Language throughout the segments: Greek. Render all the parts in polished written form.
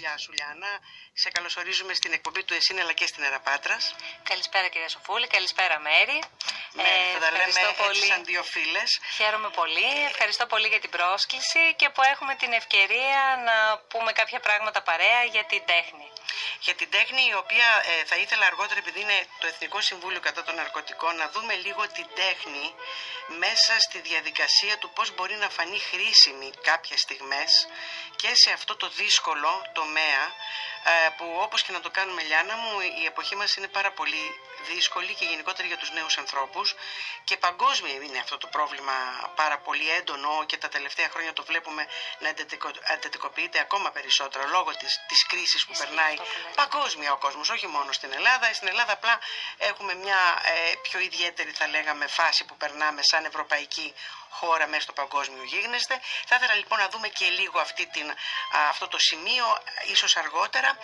Γεια σου, Λιάννα. Σε καλωσορίζουμε στην εκπομπή του ΕΣΥΝ αλλά και στην Εραπάτρας. Καλησπέρα κυρία Σοφούλη, καλησπέρα Μέρη. Θα τα λέμε πολύ. έτσι σαν δύο φίλες. Χαίρομαι πολύ, ευχαριστώ πολύ για την πρόσκληση και που έχουμε την ευκαιρία να πούμε κάποια πράγματα παρέα για την τέχνη. Για την τέχνη, η οποία θα ήθελα αργότερα, επειδή είναι το Εθνικό Συμβούλιο κατά των Ναρκωτικών, να δούμε λίγο την τέχνη μέσα στη διαδικασία του πώς μπορεί να φανεί χρήσιμη κάποιες στιγμές και σε αυτό το δύσκολο τομέα που, όπως και να το κάνουμε, Λιάννα μου, η εποχή μας είναι πάρα πολύ δύσκολη και γενικότερα για τους νέους ανθρώπους και παγκόσμια είναι αυτό το πρόβλημα πάρα πολύ έντονο και τα τελευταία χρόνια το βλέπουμε να εντατικοποιείται ακόμα περισσότερο λόγω της κρίσης που περνάει παγκόσμια ο κόσμος, όχι μόνο στην Ελλάδα. Στην Ελλάδα απλά έχουμε μια πιο ιδιαίτερη, θα λέγαμε, φάση που περνάμε σαν ευρωπαϊκή χώρα μέσα στο παγκόσμιο γίγνεσθε. Θα ήθελα λοιπόν να δούμε και λίγο αυτό το σημείο, ίσως αργότερα.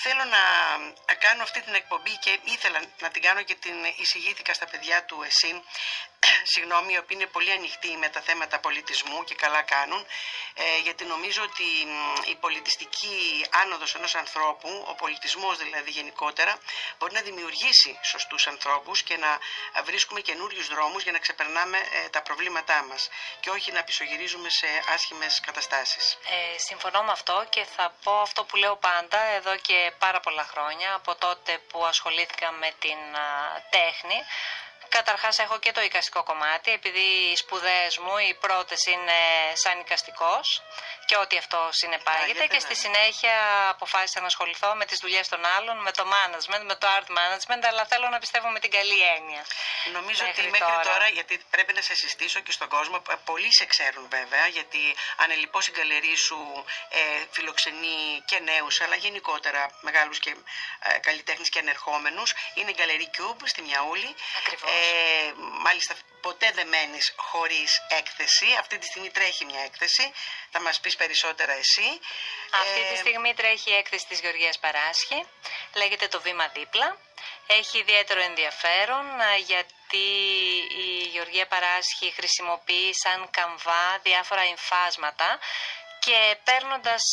Θέλω να κάνω αυτή την εκπομπή και ήθελα να την κάνω και την εισηγήθηκα στα παιδιά του ΕΣΥΝ, συγγνώμη, οι οποίοι είναι πολύ ανοιχτοί με τα θέματα πολιτισμού και καλά κάνουν, γιατί νομίζω ότι η πολιτιστική άνοδος ενός ανθρώπου, ο πολιτισμός δηλαδή γενικότερα, μπορεί να δημιουργήσει σωστούς ανθρώπους και να βρίσκουμε καινούριους δρόμους για να ξεπερνάμε τα προβλήματά μας και όχι να πισωγυρίζουμε σε άσχημες καταστάσεις. Συμφωνώ με αυτό και θα πω αυτό που λέω πάντα εδώ και πάρα πολλά χρόνια, από τότε που ασχολήθηκα με την τέχνη. Καταρχάς έχω και το εικαστικό κομμάτι, επειδή οι σπουδές μου οι πρώτες είναι σαν εικαστικός και ό,τι αυτό συνεπάγεται και στη συνέχεια αποφάσισα να ασχοληθώ με τις δουλειές των άλλων, με το management, με το art management, αλλά θέλω να πιστεύω με την καλή έννοια. Νομίζω ότι μέχρι τώρα, γιατί πρέπει να σε συστήσω και στον κόσμο, πολλοί σε ξέρουν βέβαια, γιατί ανελιπώς η γκαλερί σου φιλοξενεί και νέους, αλλά γενικότερα μεγάλους και καλλιτέχνες και ανερχόμενους. Είναι η γκαλερί Cube στη Μιαούλη. Ακριβώς. Μάλιστα ποτέ δεν μένεις χωρίς έκθεση. Αυτή τη στιγμή τρέχει μια έκθεση. Θα μας πεις περισσότερα εσύ. Αυτή τη στιγμή τρέχει η έκθεση της Γεωργίας Παράσχη. Λέγεται «Το βήμα δίπλα». Έχει ιδιαίτερο ενδιαφέρον γιατί η Γεωργία Παράσχη χρησιμοποιεί σαν καμβά διάφορα εμφάσματα και παίρνοντας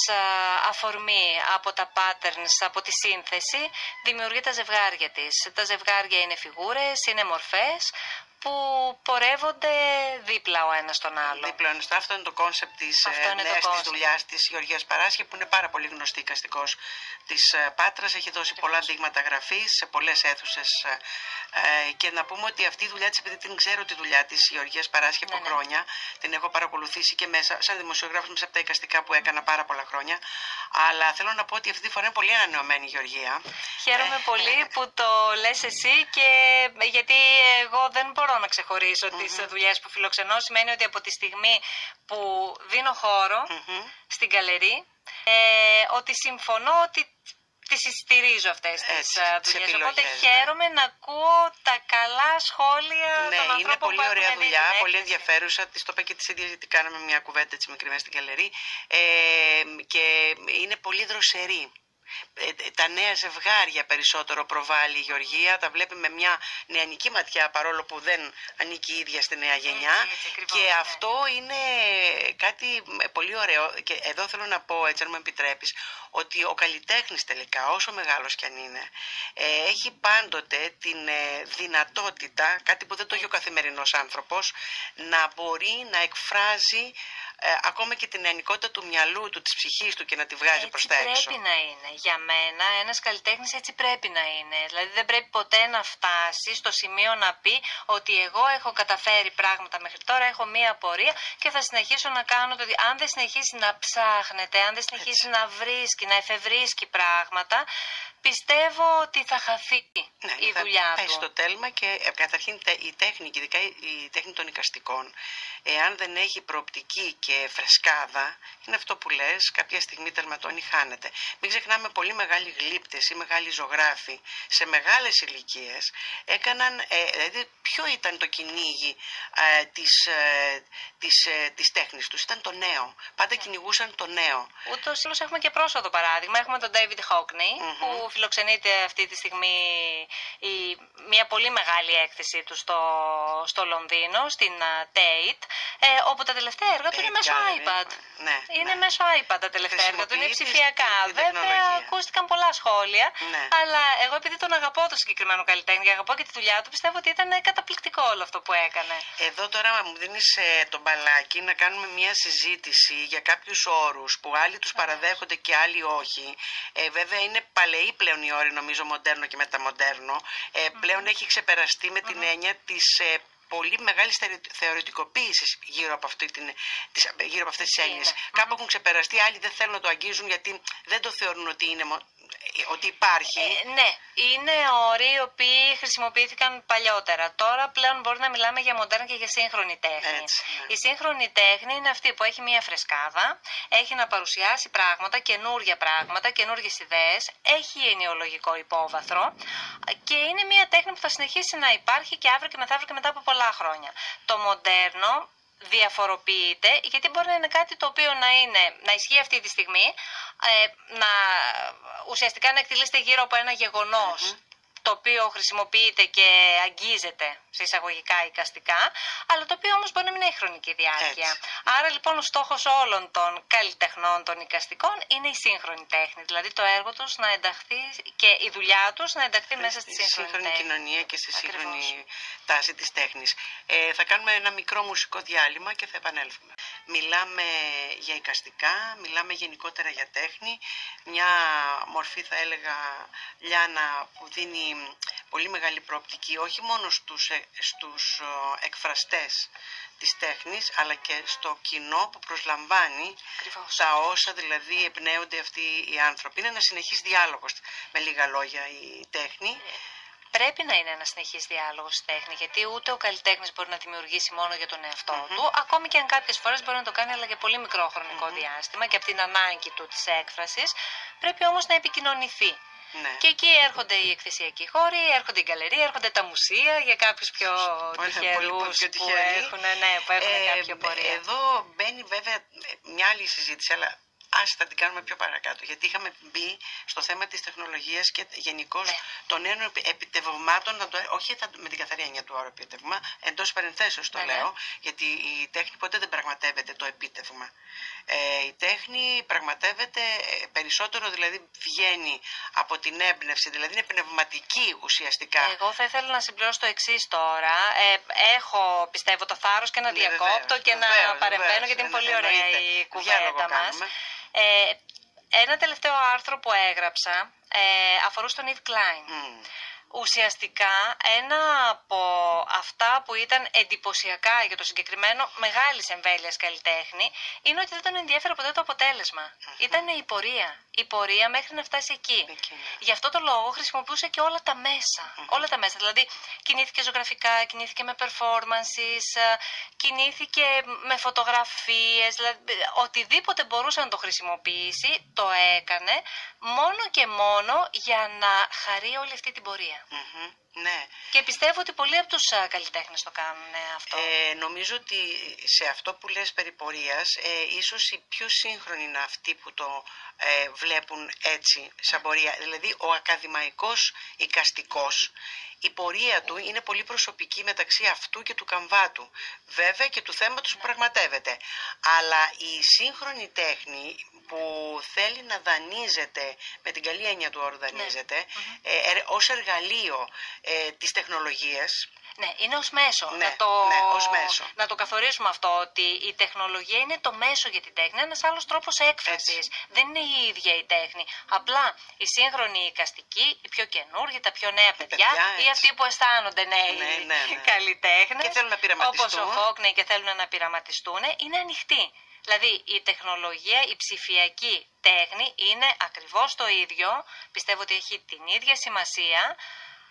αφορμή από τα patterns, από τη σύνθεση, δημιουργεί τα ζευγάρια της. Τα ζευγάρια είναι φιγούρες, είναι μορφές που πορεύονται δίπλα ο ένας τον άλλο. Δίπλα ο ένας. Αυτό είναι το κόνσεπτ της νέας της δουλειάς της Γεωργίας Παράσχη, που είναι πάρα πολύ γνωστή εικαστικός της Πάτρας. Έχει δώσει πολλά δείγματα γραφής σε πολλές αίθουσες και να πούμε ότι αυτή η δουλειά της, επειδή την ξέρω τη δουλειά της Γεωργίας Παράσχη από χρόνια, την έχω παρακολουθήσει και μέσα σαν δημοσιογράφος μέσα από τα εικαστικά που έκανα πάρα πολλά χρόνια, αλλά θέλω να πω ότι αυτή τη φορά είναι πολύ ανανεωμένη η Γεωργία. Χαίρομαι πολύ που το λες εσύ και γιατί εγώ δεν μπορώ να ξεχωρίσω τις δουλειές που φιλοξενώ. Σημαίνει ότι από τη στιγμή που δίνω χώρο στην γκαλερί, ότι συμφωνώ ότι τις στηρίζω αυτές τις δουλειές. Οπότε χαίρομαι να ακούω τα καλά σχόλια των ανθρώπων. Ναι, είναι πολύ ωραία δουλειά, πολύ έκθεση. ενδιαφέρουσα. Της το είπα και της ίδιας, γιατί κάναμε μια κουβέντα έτσι μικρή μέσα στην γκαλερί. Και είναι πολύ δροσερή. Τα νέα ζευγάρια περισσότερο προβάλλει η Γεωργία, τα βλέπει με μια νεανική ματιά, παρόλο που δεν ανήκει η ίδια στη νέα γενιά, και αυτό είναι κάτι πολύ ωραίο. Και εδώ θέλω να πω, έτσι αν μου επιτρέπεις, ότι ο καλλιτέχνης τελικά, όσο μεγάλος κι αν είναι, έχει πάντοτε την δυνατότητα, κάτι που δεν το έχει ο καθημερινός άνθρωπος, να μπορεί να εκφράζει ακόμα και την νεανικότητα του μυαλού του, της ψυχής του, και να τη βγάζει προς τα έξω. Πρέπει να είναι. Για μένα ένας καλλιτέχνης έτσι πρέπει να είναι. Δηλαδή δεν πρέπει ποτέ να φτάσει στο σημείο να πει ότι εγώ έχω καταφέρει πράγματα μέχρι τώρα, έχω μία πορεία και θα συνεχίσω να κάνω το. Αν δεν συνεχίσει να ψάχνεται, αν δεν συνεχίσει να βρίσκει, να εφευρίσκει πράγματα, πιστεύω ότι θα χαθεί η δουλειά του. Στο τέλμα. Και καταρχήν η τέχνη, και ειδικά η τέχνη των εικαστικών, εάν δεν έχει προοπτική και φρεσκάδα, είναι αυτό που λες, κάποια στιγμή τερματώνει, χάνεται. Μην ξεχνάμε, πολύ μεγάλοι γλύπτες ή μεγάλοι ζωγράφοι σε μεγάλες ηλικίες έκαναν, δηλαδή ποιο ήταν το κυνήγι της τέχνης τους? Ήταν το νέο. Πάντα κυνηγούσαν το νέο. Ούτως ή άλλως έχουμε και πρόσφατο παράδειγμα. Έχουμε τον David Hockney που που φιλοξενείται αυτή τη στιγμή μια πολύ μεγάλη έκθεση του στο Λονδίνο, στην Tate, όπου τα τελευταία έργα του είναι μέσω iPad. Ναι, είναι μέσω iPad τα τελευταία έργα του, είναι ψηφιακά. Βέβαια, ακούστηκαν πολλά σχόλια, αλλά εγώ επειδή τον αγαπώ το συγκεκριμένο καλλιτέχνη και αγαπώ και τη δουλειά του, πιστεύω ότι ήταν καταπληκτικό όλο αυτό που έκανε. Εδώ τώρα μου δίνεις τον μπαλάκι να κάνουμε μια συζήτηση για κάποιους όρους που άλλοι τους παραδέχονται και άλλοι όχι. Βέβαια είναι παλαιοί πλέον οι όροι, νομίζω, μοντέρνο και μεταμοντέρνο. Πλέον έχει ξεπεραστεί με την έννοια της πολύ μεγάλη θεωρητικοποίηση γύρω από αυτές τις έννοιες. Κάπου έχουν ξεπεραστεί, άλλοι δεν θέλουν να το αγγίζουν γιατί δεν το θεωρούν ότι υπάρχει. Ναι, είναι όροι οι οποίοι χρησιμοποιήθηκαν παλιότερα. Τώρα πλέον μπορεί να μιλάμε για μοντέρνα και για σύγχρονη τέχνη. Έτσι, ναι. Η σύγχρονη τέχνη είναι αυτή που έχει μια φρεσκάδα, έχει να παρουσιάσει πράγματα, καινούργια πράγματα, καινούργιες ιδέες, έχει ενοιολογικό υπόβαθρο και είναι μια τέχνη που θα συνεχίσει να υπάρχει και αύριο και μεθαύριο και μετά από πολλά χρόνια. Το μοντέρνο διαφοροποιείται γιατί μπορεί να είναι κάτι το οποίο να ισχύει αυτή τη στιγμή, ουσιαστικά να εκτελείστε γύρω από ένα γεγονός το οποίο χρησιμοποιείται και αγγίζεται σε εισαγωγικά εικαστικά, αλλά το οποίο όμως μπορεί να μην έχει χρονική διάρκεια. Έτσι. Άρα λοιπόν ο στόχος όλων των καλλιτεχνών των εικαστικών είναι η σύγχρονη τέχνη, δηλαδή το έργο τους να ενταχθεί και η δουλειά τους να ενταχθεί μέσα στη σύγχρονη κοινωνία και στη σύγχρονη τάση της τέχνης. Θα κάνουμε ένα μικρό μουσικό διάλειμμα και θα επανέλθουμε. Μιλάμε για εικαστικά, μιλάμε γενικότερα για τέχνη, μια μορφή θα έλεγα, Λιάννα, που δίνει πολύ μεγάλη προοπτική όχι μόνο στους εκφραστές της τέχνης αλλά και στο κοινό που προσλαμβάνει τα όσα δηλαδή εμπνέονται αυτοί οι άνθρωποι. Είναι ένα συνεχής διάλογος, με λίγα λόγια, η τέχνη. Πρέπει να είναι ένα συνεχής διάλογος στη τέχνη, γιατί ούτε ο καλλιτέχνης μπορεί να δημιουργήσει μόνο για τον εαυτό του, ακόμη και αν κάποιες φορές μπορεί να το κάνει αλλά για πολύ μικρό χρονικό διάστημα και από την ανάγκη του της έκφρασης, πρέπει όμως να επικοινωνηθεί. Ναι. Και εκεί έρχονται οι εκθεσιακοί χώροι, έρχονται οι γκαλερί, έρχονται τα μουσεία για κάποιους πιο τυχερούς που έχουν κάποια πορεία. Εδώ μπαίνει βέβαια μια άλλη συζήτηση, αλλά ας θα την κάνουμε πιο παρακάτω, γιατί είχαμε μπει στο θέμα της τεχνολογίας και γενικώς των νέων επιτευγμάτων, όχι με την καθαρή έννοια του όρου επίτευγμα, εντός παρενθέσεως το λέω, γιατί η τέχνη ποτέ δεν πραγματεύεται το επίτευγμα. Η τέχνη πραγματεύεται περισσότερο, δηλαδή βγαίνει από την έμπνευση, δηλαδή είναι πνευματική ουσιαστικά. Εγώ θα ήθελα να συμπληρώσω το εξής τώρα. Έχω, πιστεύω, το θάρρος και να διακόπτω και να παρεμβαίνω, γιατί είναι πολύ ωραία η κουβέντα μας. Ένα τελευταίο άρθρο που έγραψα αφορούσε τον Yves Klein. Ουσιαστικά ένα από αυτά που ήταν εντυπωσιακά για το συγκεκριμένο μεγάλης εμβέλειας καλλιτέχνη είναι ότι δεν τον ενδιέφερε ποτέ το αποτέλεσμα. Ήταν η πορεία. Η πορεία μέχρι να φτάσει εκεί. Γι' αυτό το λόγο χρησιμοποιούσε και όλα τα μέσα. Όλα τα μέσα. Δηλαδή κινήθηκε ζωγραφικά, κινήθηκε με performances, κινήθηκε με φωτογραφίες. Δηλαδή, οτιδήποτε μπορούσε να το χρησιμοποιήσει το έκανε μόνο και μόνο για να χαρεί όλη αυτή την πορεία. Ναι. Και πιστεύω ότι πολλοί από τους καλλιτέχνες το κάνουν αυτό. Νομίζω ότι σε αυτό που λες περί πορείας, ίσως οι πιο σύγχρονοι είναι αυτοί που το βλέπουν έτσι σαν πορεία. Δηλαδή ο ακαδημαϊκός εικαστικός, η πορεία του είναι πολύ προσωπική μεταξύ αυτού και του καμβάτου. Βέβαια και του θέματος που πραγματεύεται. Αλλά η σύγχρονη τέχνη που θέλει να δανείζεται, με την καλή έννοια του όρου δανείζεται, ως εργαλείο της τεχνολογίας. Ναι, είναι ως μέσο. Ως μέσο. Να το καθορίσουμε αυτό, ότι η τεχνολογία είναι το μέσο για την τέχνη, ένας άλλος τρόπος έκφρασης. Δεν είναι η ίδια η τέχνη. Απλά η σύγχρονη εικαστική, οι πιο καινούργοι, τα πιο νέα παιδιά ή αυτοί που αισθάνονται νέοι καλλιτέχνες, και θέλουν να πειραματιστούν. όπως ο Χόκνεϊ και θέλουν να πειραματιστούν, είναι ανοιχτοί. Δηλαδή η τεχνολογία, η ψηφιακή τέχνη είναι ακριβώς το ίδιο, πιστεύω ότι έχει την ίδια σημασία,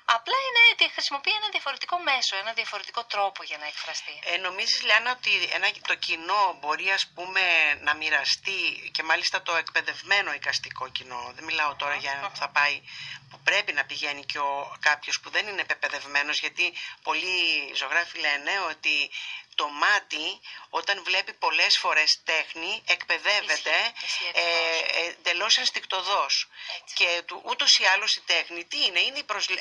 απλά είναι ότι χρησιμοποιεί ένα διαφορετικό μέσο, ένα διαφορετικό τρόπο για να εκφραστεί. Νομίζεις, Λιάννα, ότι το κοινό μπορεί, ας πούμε, να μοιραστεί, και μάλιστα το εκπαιδευμένο εικαστικό κοινό, δεν μιλάω τώρα για ένα που θα πάει, που πρέπει να πηγαίνει και κάποιος που δεν είναι εκπαιδευμένος, γιατί πολλοί ζωγράφοι λένε ότι το μάτι όταν βλέπει πολλές φορές τέχνη εκπαιδεύεται εντελώς ενστικτωδώς. Και ούτως ή άλλως η τέχνη τι είναι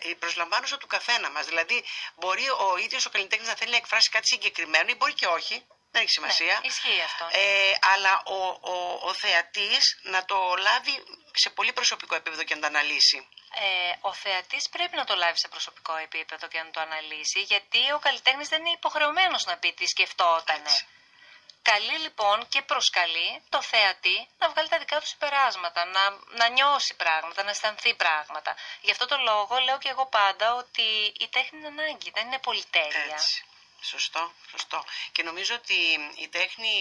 η προσλαμβάνουσα του καθένα μας. Δηλαδή μπορεί ο ίδιος ο καλλιτέχνης να θέλει να εκφράσει κάτι συγκεκριμένο ή μπορεί και όχι. Δεν έχει σημασία. Ναι, ισχύει αυτό. Αλλά ο θεατής να το λάβει σε πολύ προσωπικό επίπεδο και να το αναλύσει. Ο θεατής πρέπει να το λάβει σε προσωπικό επίπεδο και να το αναλύσει, γιατί ο καλλιτέχνης δεν είναι υποχρεωμένος να πει τι σκεφτότανε. Καλεί λοιπόν και προσκαλεί το θεατή να βγάλει τα δικά του συμπεράσματα, να νιώσει πράγματα, να αισθανθεί πράγματα. Γι' αυτό το λόγο λέω και εγώ πάντα ότι η τέχνη είναι ανάγκη, δεν είναι πολυτέλεια. Έτσι. Σωστό. Και νομίζω ότι η τέχνη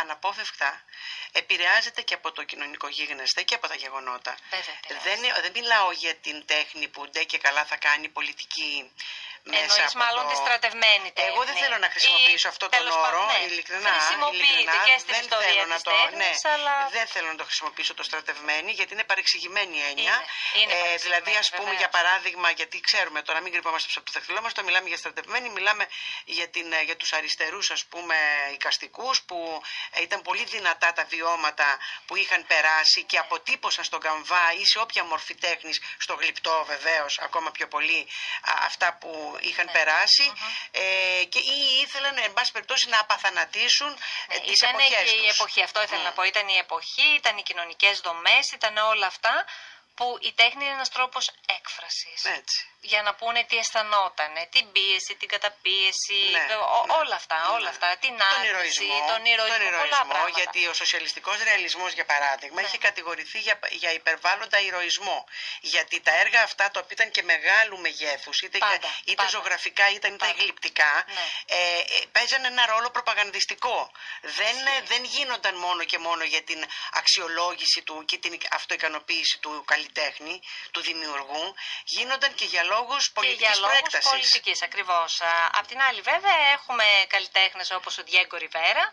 αναπόφευκτα επηρεάζεται και από το κοινωνικό γίγνεσθε και από τα γεγονότα. Δεν μιλάω για την τέχνη που ντε και καλά θα κάνει πολιτική μέσα. Εννοείς μάλλον τη στρατευμένη τέχνη. Εγώ δεν θέλω να χρησιμοποιήσω αυτό τον όρο, ειλικρινά. Χρησιμοποιείται και στην ιστορία της τέχνης, αλλά... Δεν θέλω να το χρησιμοποιήσω το στρατευμένη, γιατί είναι παρεξηγημένη έννοια. Είναι δηλαδή, ας πούμε, για παράδειγμα, γιατί ξέρουμε τώρα, μην κρυβόμαστε από το δαχτυλόμαστε, μιλάμε για στρατευμένη, μιλάμε για τους αριστερούς, ας πούμε, εικαστικούς, που ήταν πολύ δυνατά τα βιώματα που είχαν περάσει και αποτύπωσαν στον καμβά ή σε όποια μορφή τέχνης, στο γλυπτό βεβαίως, ακόμα πιο πολύ, αυτά που είχαν περάσει και ή ήθελαν, εν πάση περιπτώσει, να απαθανατήσουν τις εποχές τους. Ήταν και η εποχή, αυτό ήθελα να πω, ήταν η εποχή, ήταν οι κοινωνικές δομές, ήταν όλα αυτά που η τέχνη είναι ένας τρόπος έκφρασης. Έτσι. Για να πούνε τι αισθανότανε, την πίεση, την καταπίεση, όλα αυτά, την άρνηση, τον ηρωισμό, γιατί ο σοσιαλιστικός ρεαλισμός, για παράδειγμα, είχε κατηγορηθεί για υπερβάλλοντα ηρωισμό. Γιατί τα έργα αυτά, τα οποία ήταν και μεγάλου μεγέθους, είτε ζωγραφικά είτε γλυπτικά, παίζαν ένα ρόλο προπαγανδιστικό. Δεν γίνονταν μόνο και μόνο για την αξιολόγηση του και την αυτοικανοποίηση του καλλιτέχνη, του δημιουργού, γίνονταν και για λόγους πολιτικής προέκτασης. Πολιτικής, ακριβώς. Απ' την άλλη, βέβαια, έχουμε καλλιτέχνες όπως ο Διέγκο Ριβέρα,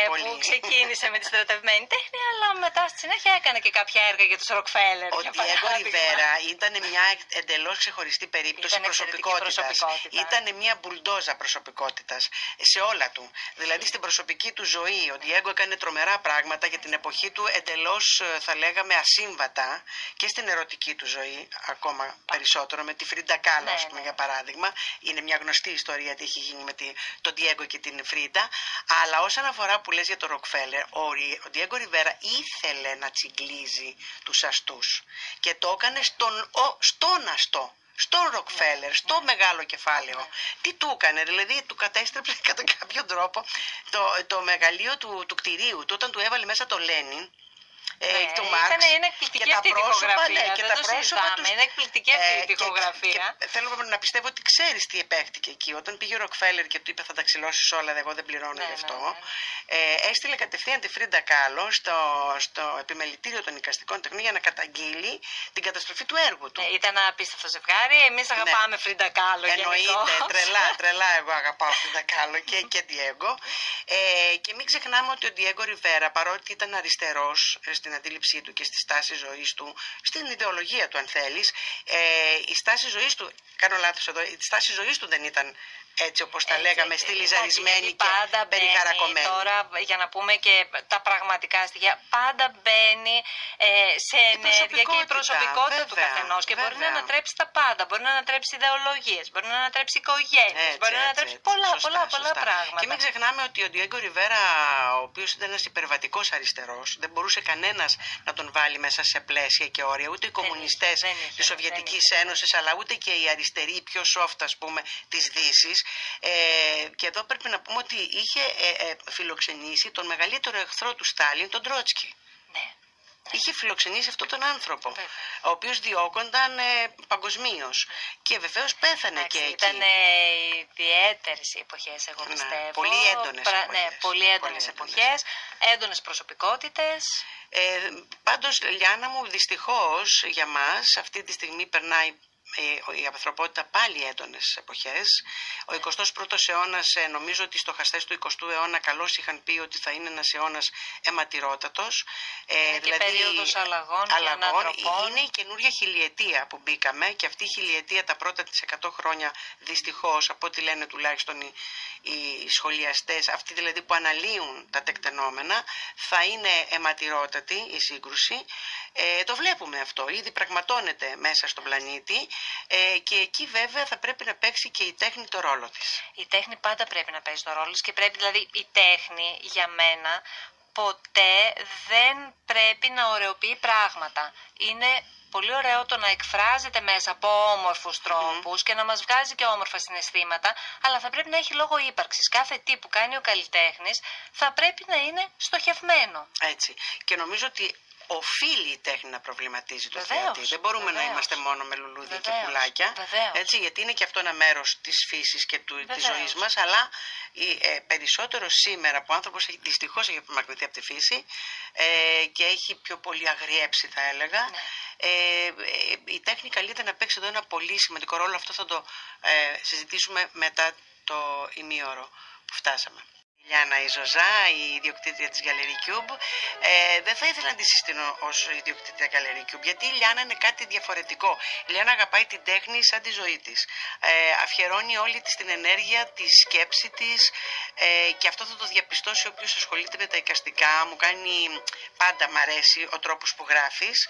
που ξεκίνησε με τη στρατευμένη τέχνη, αλλά μετά στη συνέχεια έκανε και κάποια έργα για τους Ροκφέλερ. Ο Διέγκο Ριβέρα ήταν μια εντελώς ξεχωριστή περίπτωση προσωπικότητας. Ήταν μια μπουλντόζα προσωπικότητας σε όλα του. Δηλαδή στην προσωπική του ζωή ο Διέγκο έκανε τρομερά πράγματα για την εποχή του, εντελώς θα λέγαμε ασύμβατα, και στην ερωτική του ζωή ακόμα περισσότερο, με τη Φρίντα Κάλο, ας πούμε, για παράδειγμα. Είναι μια γνωστή ιστορία τι έχει γίνει με τον Διέγκο και την Φρίντα. Αλλά όσον αφορά που λες για τον Ροκφέλερ, ο Διέγκο Ριβέρα ήθελε να τσιγκλίζει τους αστούς και το έκανε στον αστό. Στον Ροκφέλερ, στο μεγάλο κεφάλαιο. Τι του έκανε, δηλαδή του κατέστρεψε κατά κάποιο τρόπο το μεγαλείο του κτηρίου του, όταν του έβαλε μέσα το Λένιν. Το Μάρξ, είναι εκπληκτική αυτή η τοιχογραφία. Και τα πρόσωπα τους. Είναι εκπληκτική αυτή η τοιχογραφία. Θέλω να πιστεύω ότι ξέρεις τι επέχτηκε εκεί. Όταν πήγε ο Ροκφέλερ και του είπε θα τα ξυλώσεις όλα, εγώ δεν πληρώνω γι' αυτό. Έστειλε κατευθείαν τη Φρίντα Κάλο στο επιμελητήριο των εικαστικών τεχνών για να καταγγείλει την καταστροφή του έργου του. Ήταν ένα απίστευτο ζευγάρι. Εμείς αγαπάμε Φρίντα Κάλο. Εννοείται, τρελά εγώ αγαπάω Φρίντα Κάλο και Διέγκο. Και μην ξεχνάμε ότι ο Διέγκο Ριβέρα, παρότι ήταν αριστερός στην αντίληψή του και στη στάση ζωής του, στην ιδεολογία του αν θέλεις, η στάση ζωής του, κάνω λάθος εδώ, η στάση ζωής του δεν ήταν έτσι όπως τα λέγαμε, στυλιζαρισμένη και περιχαρακωμένη. Τώρα για να πούμε και τα πραγματικά στοιχεία, πάντα μπαίνει σε ενέργεια και η προσωπικότητα του καθενός και μπορεί να ανατρέψει τα πάντα, μπορεί να ανατρέψει ιδεολογίες, μπορεί να ανατρέψει οικογένειες, μπορεί να ανατρέψει πολλά πράγματα. Και μην ξεχνάμε ότι ο Διέγκο Ριβέρα, ο οποίος ήταν ένας υπερβατικός αριστερός, δεν μπορούσε κανένας να τον βάλει μέσα σε πλαίσια και όρια, ούτε οι κομμουνιστές της Σοβιετικής Ένωσης, αλλά ούτε και οι αριστεροί πιο soft, ας πούμε, της Δύσης. Και εδώ πρέπει να πούμε ότι είχε φιλοξενήσει τον μεγαλύτερο εχθρό του Στάλιν, τον Τρότσκι. Είχε φιλοξενήσει αυτόν τον άνθρωπο, ο οποίος διώκονταν παγκοσμίως. Και βεβαίως πέθανε και εκεί. Ήταν ιδιαίτερες οι εποχές, εγώ πιστεύω. Πολύ έντονες εποχές. Πολύ έντονες εποχές, έντονες προσωπικότητες. Πάντως, Λιάννα μου, δυστυχώς για μας, αυτή τη στιγμή περνάει η ανθρωπότητα πάλι έντονες εποχές. Ο 21ος αιώνας, νομίζω ότι οι στοχαστές του 20ου αιώνα καλώς είχαν πει ότι θα είναι ένας αιώνας αιματηρότατος. Είναι δηλαδή, και περίοδος αλλαγών και ανατροπών. Είναι η καινούργια χιλιετία που μπήκαμε και αυτή η χιλιετία τα πρώτα της 100 χρόνια δυστυχώς, από ό,τι λένε τουλάχιστον οι σχολιαστές, αυτοί δηλαδή που αναλύουν τα τεκτενόμενα, θα είναι αιματηρότατη η σύγκρουση. Το βλέπουμε αυτό, ήδη πραγματώνεται μέσα στον πλανήτη και εκεί βέβαια θα πρέπει να παίξει και η τέχνη το ρόλο της. Η τέχνη πάντα πρέπει να παίζει το ρόλο της και πρέπει, δηλαδή η τέχνη για μένα ποτέ δεν πρέπει να ωρεοποιεί πράγματα. Είναι πολύ ωραίο το να εκφράζεται μέσα από όμορφους τρόπους και να μας βγάζει και όμορφα συναισθήματα, αλλά θα πρέπει να έχει λόγο ύπαρξης. Κάθε τι που κάνει ο καλλιτέχνης θα πρέπει να είναι στοχευμένο. Έτσι. Και νομίζω ότι οφείλει η τέχνη να προβληματίζει το θεατή. Δεν μπορούμε να είμαστε μόνο με λουλούδια και πουλάκια. Έτσι, γιατί είναι και αυτό ένα μέρος της φύσης και της ζωής μας, αλλά περισσότερο σήμερα που ο άνθρωπος δυστυχώς έχει απομακρυνθεί από τη φύση και έχει πιο πολύ αγριέψει, θα έλεγα. Η τέχνη καλείται να παίξει εδώ ένα πολύ σημαντικό ρόλο. Αυτό θα το συζητήσουμε μετά το ημίωρο που φτάσαμε. Η Λιάννα η Ζωζά, η ιδιοκτήτρια της Gallery Cube. Δεν θα ήθελα να τη συστήνω ως ιδιοκτήτρια Gallery Cube, γιατί η Λιάννα είναι κάτι διαφορετικό. Η Λιάννα αγαπάει την τέχνη σαν τη ζωή της. Αφιερώνει όλη της την ενέργεια, τη σκέψη της και αυτό θα το διαπιστώσει όποιος ασχολείται με τα εικαστικά. Μου κάνει πάντα, μ' αρέσει ο τρόπος που γράφεις.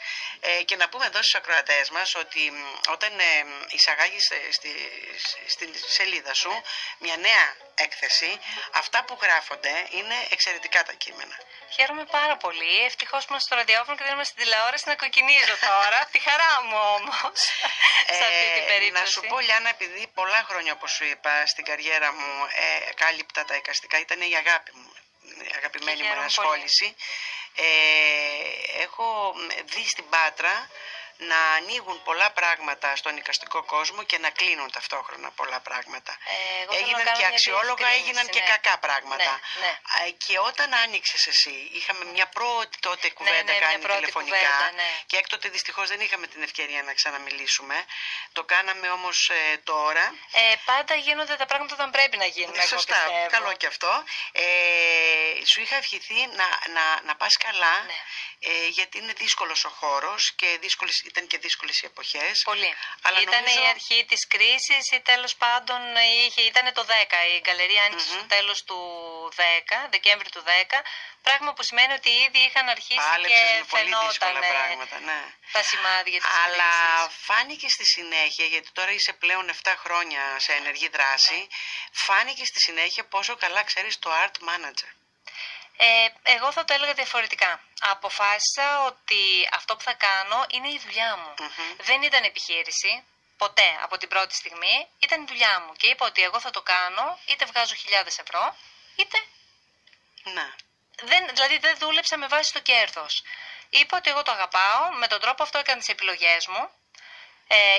Και να πούμε εδώ στους ακροατές μας ότι όταν εισαγάγεις στην σελίδα σου μια νέα έκθεση, αυτά που γράφονται είναι εξαιρετικά τα κείμενα. Χαίρομαι πάρα πολύ. Ευτυχώς που είμαστε στο ραδιόφωνο και δεν είμαστε στη τηλεόραση να κοκκινίζω τώρα. Τη χαρά μου όμως σε αυτή την περίπτωση. Να σου πω, Λιάννα, επειδή πολλά χρόνια, όπως σου είπα, στην καριέρα μου κάλυπτα τα εικαστικά, ήταν η αγάπη μου, η αγαπημένη μου ενασχόληση. Έχω δει στην Πάτρα να ανοίγουν πολλά πράγματα στον εικαστικό κόσμο και να κλείνουν ταυτόχρονα πολλά πράγματα. Έγιναν και αξιόλογα, έγιναν και κακά πράγματα. Και όταν άνοιξες εσύ, είχαμε μια πρώτη τότε κουβέντα κάνει τηλεφωνικά και έκτοτε δυστυχώς δεν είχαμε την ευκαιρία να ξαναμιλήσουμε. Το κάναμε όμως τώρα. Πάντα γίνονται τα πράγματα όταν πρέπει να γίνουν. Σωστά, καλό και αυτό. Σου είχα ευχηθεί να πας καλά, γιατί είναι δύσκολος ο χώρος και ήταν και δύσκολες οι εποχές. Πολύ. Ήταν η αρχή της κρίσης ή τέλος πάντων ήταν το 10. Η γκαλερία άνοιξε στο τέλος του 10, Δεκέμβρη του 10, πράγμα που σημαίνει ότι ήδη είχαν αρχίσει και φαινόταν τα σημάδια της κρίσης. Αλλά φάνηκε στη συνέχεια, γιατί τώρα είσαι πλέον 7 χρόνια σε ενεργή δράση, φάνηκε στη συνέχεια πόσο καλά ξέρεις το art manager. Εγώ θα το έλεγα διαφορετικά. Αποφάσισα ότι αυτό που θα κάνω είναι η δουλειά μου. Δεν ήταν επιχείρηση, ποτέ από την πρώτη στιγμή, ήταν η δουλειά μου. Και είπα ότι εγώ θα το κάνω, είτε βγάζω 1.000 ευρώ, είτε... Δηλαδή δεν δούλεψα με βάση το κέρδος. Είπα ότι εγώ το αγαπάω, με τον τρόπο αυτό έκανα τις επιλογές μου.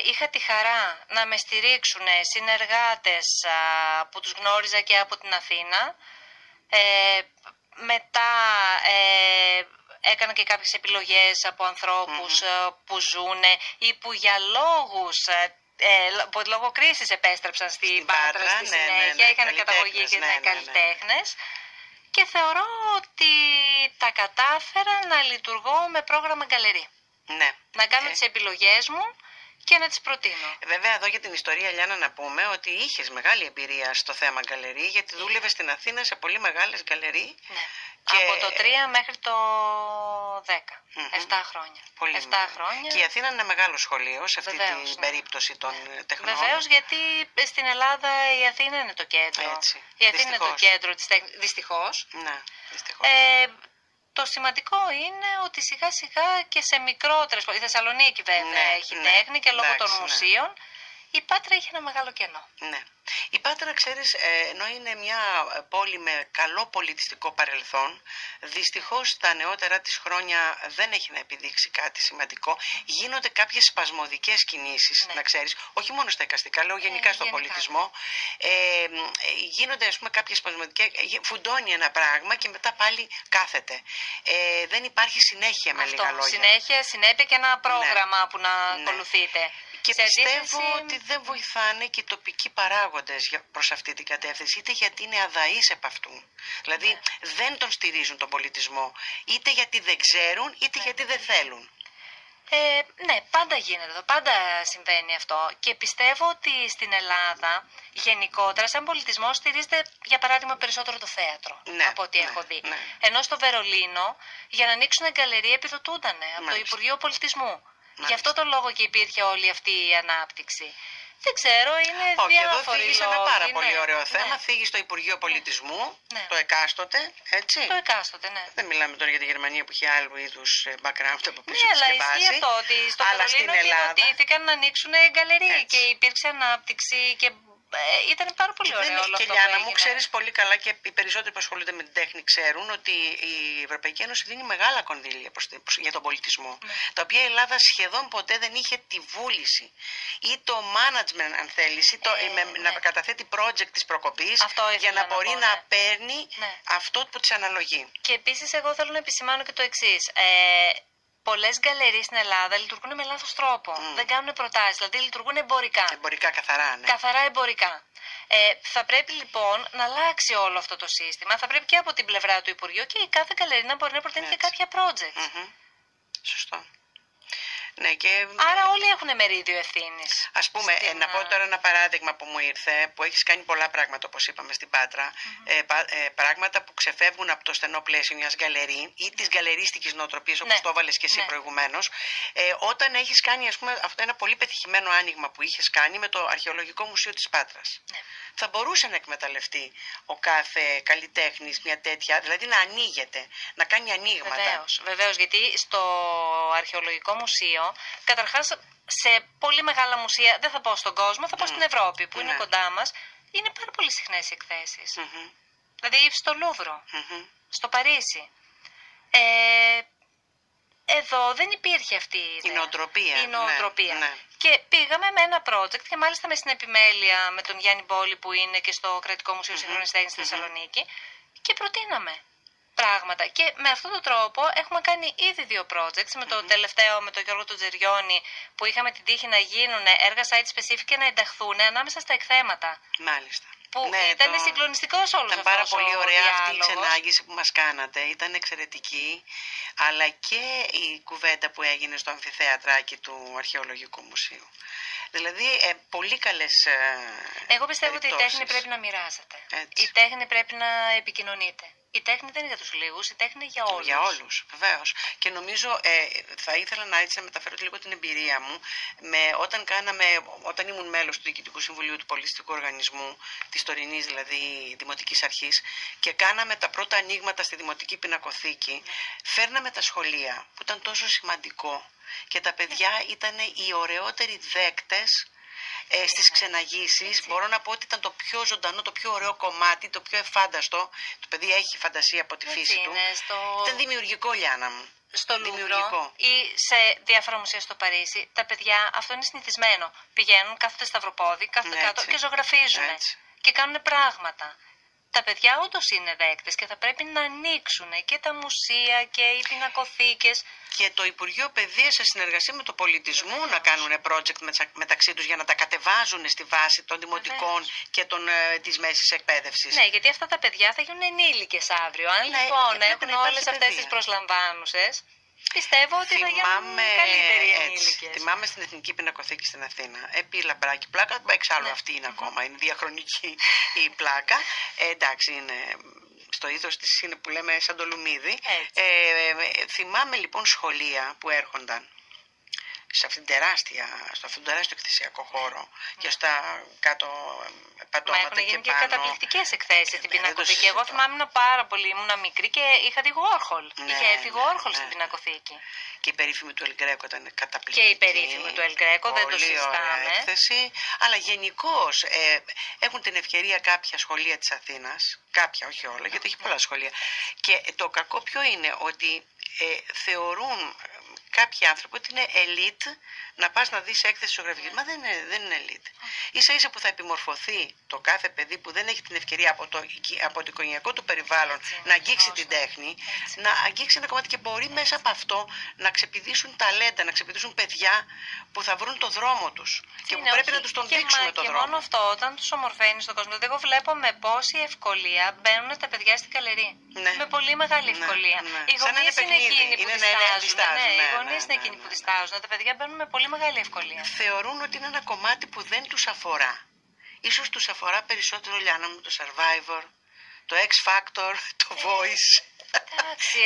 Είχα τη χαρά να με στηρίξουν συνεργάτες που τους γνώριζα και από την Αθήνα. Μετά έκανα και κάποιες επιλογές από ανθρώπους που ζουν ή που για λόγω κρίσης επέστρεψαν στην Πάτρα στη συνέχεια, είχαν καταγωγή και είναι καλλιτέχνες. Και θεωρώ ότι τα κατάφερα να λειτουργώ με πρόγραμμα γκαλερί. Να κάνω τις επιλογές μου και να τις προτείνω. Βέβαια εδώ για την ιστορία, Λιάννα, να πούμε ότι είχες μεγάλη εμπειρία στο θέμα γκαλερί, γιατί δούλευες στην Αθήνα σε πολύ μεγάλες γκαλερί. Και... Από το 3 μέχρι το 10. 7 χρόνια. Πολύ 7 χρόνια. Και η Αθήνα είναι ένα μεγάλο σχολείο σε αυτή την περίπτωση των τεχνών. Βεβαίως, γιατί στην Ελλάδα η Αθήνα είναι το κέντρο. Έτσι. Η Αθήνα είναι το κέντρο της τέχνης. Δυστυχώς. Δυστυχώς. Το σημαντικό είναι ότι σιγά σιγά και σε μικρότερες... Η Θεσσαλονίκη βέβαια έχει τέχνη και λόγω των μουσείων. Η Πάτρα είχε ένα μεγάλο κενό. Η Πάτρα, ξέρεις, ενώ είναι μια πόλη με καλό πολιτιστικό παρελθόν, δυστυχώς τα νεότερα της χρόνια δεν έχει να επιδείξει κάτι σημαντικό. Γίνονται κάποιες σπασμωδικές κινήσεις, Ναι. να ξέρεις, όχι μόνο στα εικαστικά, λέω γενικά στον πολιτισμό. Γίνονται, ας πούμε, κάποιες σπασμωδικές, φουντώνει ένα πράγμα και μετά πάλι κάθεται. Δεν υπάρχει συνέχεια, με λίγα λόγια. Συνέχεια, συνέπεια και ένα πρόγραμμα που να ακολουθείτε. Και πιστεύω ότι δεν βοηθάνε και οι τοπικοί παράγοντες προς αυτή την κατεύθυνση, είτε γιατί είναι αδαείς επ' αυτού. Δηλαδή δεν τον στηρίζουν τον πολιτισμό, είτε γιατί δεν ξέρουν, είτε γιατί δεν θέλουν. Ναι, πάντα γίνεται εδώ, πάντα συμβαίνει αυτό και πιστεύω ότι στην Ελλάδα γενικότερα σαν πολιτισμό στηρίζεται για παράδειγμα περισσότερο το θέατρο από ό,τι έχω δει. Ναι. Ενώ στο Βερολίνο για να ανοίξουν γκαλερί επιδοτούντανε από το Υπουργείο Πολιτισμού. Γι' αυτό το λόγο και υπήρχε όλη αυτή η ανάπτυξη. Δεν ξέρω, είναι διάφοροι εδώ θίγεις ένα πάρα πολύ ωραίο θέμα. Θίγεις το Υπουργείο Πολιτισμού, το εκάστοτε, έτσι. Το εκάστοτε, ναι. Δεν μιλάμε τώρα για τη Γερμανία που έχει άλλου είδους background από πίσω. Ναι, αλλά ισχύει αυτό ότι στο Βερολίνο επιδοτήθηκαν να ανοίξουν γκαλερί και υπήρξε ανάπτυξη και ήταν πάρα πολύ ωραίο όλο αυτό. Και Λιάννα μου, ξέρεις πολύ καλά και οι περισσότεροι που ασχολούνται με την τέχνη ξέρουν ότι η Ευρωπαϊκή Ένωση δίνει μεγάλα κονδύλια για τον πολιτισμό, τα οποία η Ελλάδα σχεδόν ποτέ δεν είχε τη βούληση ή το management, αν θέλεις, ή να καταθέτει project της προκοπής για να μπορεί να παίρνει αυτό που της αναλογεί. Και επίσης εγώ θέλω να επισημάνω και το εξής. Πολλές γκαλερί στην Ελλάδα λειτουργούν με λάθος τρόπο. Δεν κάνουν προτάσεις, δηλαδή λειτουργούν εμπορικά. Εμπορικά καθαρά, ναι. Καθαρά εμπορικά. Θα πρέπει λοιπόν να αλλάξει όλο αυτό το σύστημα. Θα πρέπει και από την πλευρά του Υπουργείου και η κάθε γκαλερί να μπορεί να προτείνει και κάποια project. Σωστό. Ναι, και... Άρα όλοι έχουν μερίδιο ευθύνης. Ας πούμε, να πω τώρα ένα παράδειγμα που μου ήρθε, που έχεις κάνει πολλά πράγματα, όπως είπαμε, στην Πάτρα, πράγματα που ξεφεύγουν από το στενό πλαίσιο μιας γκαλερί ή της γκαλερίστικης νοοτροπίας, όπως το έβαλες και εσύ προηγουμένως, όταν έχεις κάνει, ας πούμε, αυτό ένα πολύ πετυχημένο άνοιγμα που είχες κάνει με το Αρχαιολογικό Μουσείο της Πάτρας. Θα μπορούσε να εκμεταλλευτεί ο κάθε καλλιτέχνης μια τέτοια, δηλαδή να ανοίγεται, να κάνει ανοίγματα. Βεβαίως, γιατί στο Αρχαιολογικό Μουσείο, καταρχάς σε πολύ μεγάλα μουσεία, δεν θα πω στον κόσμο, θα πω στην Ευρώπη που είναι κοντά μας, είναι πάρα πολύ συχνές οι εκθέσεις. Δηλαδή στο Λούβρο, στο Παρίσι. Εδώ δεν υπήρχε αυτή η νοοτροπία. Ναι. Και πήγαμε με ένα project και μάλιστα με στην επιμέλεια με τον Γιάννη Μπόλη που είναι και στο Κρατικό Μουσείο Σύγχρονης Τέχνης στη Θεσσαλονίκη και προτείναμε πράγματα. Και με αυτόν τον τρόπο έχουμε κάνει ήδη 2 projects. Με το τελευταίο, με τον Γιώργο τον Τζεριώνη, που είχαμε την τύχη να γίνουν έργα site specific και να ενταχθούν ανάμεσα στα εκθέματα. Μάλιστα. Που ήταν συγκλονιστικός όλος αυτός ο διάλογος. Ήταν πάρα πολύ ωραία αυτή η ξενάγηση που μας κάνατε. Ήταν εξαιρετική. Αλλά και η κουβέντα που έγινε στο αμφιθέατράκι του Αρχαιολογικού Μουσείου. Δηλαδή, πολύ καλές Εγώ πιστεύω ότι η τέχνη πρέπει να μοιράζεται. Η τέχνη πρέπει να επικοινωνείται. Η τέχνη δεν είναι για τους λίγους, η τέχνη είναι για όλους. Για όλους, βεβαίως. Και νομίζω θα ήθελα να μεταφέρω λίγο την εμπειρία μου όταν ήμουν μέλος του Διοικητικού Συμβουλίου του Πολιτιστικού Οργανισμού, της τωρινής δηλαδή Δημοτικής Αρχής, και κάναμε τα πρώτα ανοίγματα στη Δημοτική Πινακοθήκη. Φέρναμε τα σχολεία, που ήταν τόσο σημαντικό, και τα παιδιά ήταν οι ωραιότεροι δέκτες στις ξεναγήσεις. Μπορώ να πω ότι ήταν το πιο ζωντανό, το πιο ωραίο κομμάτι, το πιο εφάνταστο. Το παιδί έχει φαντασία από τη φύση του. Ήταν δημιουργικό, Λιάννα μου. Στο Λούβρο ή σε διάφορα μουσεία στο Παρίσι, τα παιδιά, αυτό είναι συνηθισμένο. Πηγαίνουν, κάθονται σταυροπόδι, κάθονται κάτω και ζωγραφίζουν. Και κάνουν πράγματα. Τα παιδιά όντως είναι δέκτες και θα πρέπει να ανοίξουν και τα μουσεία και οι πινακοθήκες. Και το Υπουργείο Παιδείας σε συνεργασία με το Πολιτισμό να κάνουν project μεταξύ τους για να τα κατεβάζουν στη βάση των δημοτικών και της μέσης εκπαίδευσης. Ναι, γιατί αυτά τα παιδιά θα γίνουν ενήλικες αύριο. Αν λοιπόν έχουν όλες αυτές τις προσλαμβάνουσες, πιστεύω ότι θα γίνουν καλύτεροι ενήλικες. Θυμάμαι στην Εθνική Πινακοθήκη στην Αθήνα. Επί λαμπράκι πλάκα, εξάλλου αυτή είναι ακόμα, είναι διαχρονική η πλάκα. Εντάξει, είναι στο είδος της, είναι που λέμε σαν το λουμίδι. Θυμάμαι λοιπόν σχολεία που έρχονταν σε αυτόν τον τεράστιο εκθεσιακό χώρο και στα κάτω πατώματα. Μα έχουν γίνει και πάνω. καταπληκτικές εκθέσεις στην Πινακοθήκη. Εγώ θυμάμαι πάρα πολύ, ήμουν μικρή και είχα δει Γουόρχολ. Είχε έρθει Γουόρχολ στην Πινακοθήκη. Και η περίφημη του Ελ Γκρέκο ήταν καταπληκτική. Και η περίφημη του Ελ Γκρέκο, δεν το συζητάμε. Ωραία έκθεση, αλλά γενικώς έχουν την ευκαιρία κάποια σχολεία της Αθήνας, κάποια, όχι όλα, γιατί έχει πολλά σχολεία. Και το κακό ποιο είναι, ότι θεωρούν κάποιοι άνθρωποι ότι είναι elite να πας να δεις έκθεση ζωγραφικής. Μα δεν είναι elite. Ίσα ίσα που θα επιμορφωθεί το κάθε παιδί που δεν έχει την ευκαιρία από το οικογενειακό του περιβάλλον να αγγίξει την τέχνη, να αγγίξει ένα κομμάτι και μπορεί μέσα από αυτό να ξεπηδήσουν ταλέντα, να ξεπηδήσουν παιδιά που θα βρουν το δρόμο τους και που πρέπει να τους τον δείξουμε το δρόμο. Και μόνο αυτό, όταν τους ομορφαίνει στον κόσμο. Δηλαδή, εγώ βλέπω με πόση ευκολία μπαίνουν τα παιδιά στην καλερί. Ναι. Με πολύ μεγάλη ευκολία. Οι γονείς είναι εκείνοι που διστάζουν. Οι γονείς είναι εκείνοι που διστάζουν. Τα παιδιά μπαίνουν με πολύ μεγάλη ευκολία. Θεωρούν ότι είναι ένα κομμάτι που δεν τους αφορά. Ίσως τους αφορά περισσότερο, Λιάννα μου, το Survivor, το X Factor, το Voice. Εντάξει,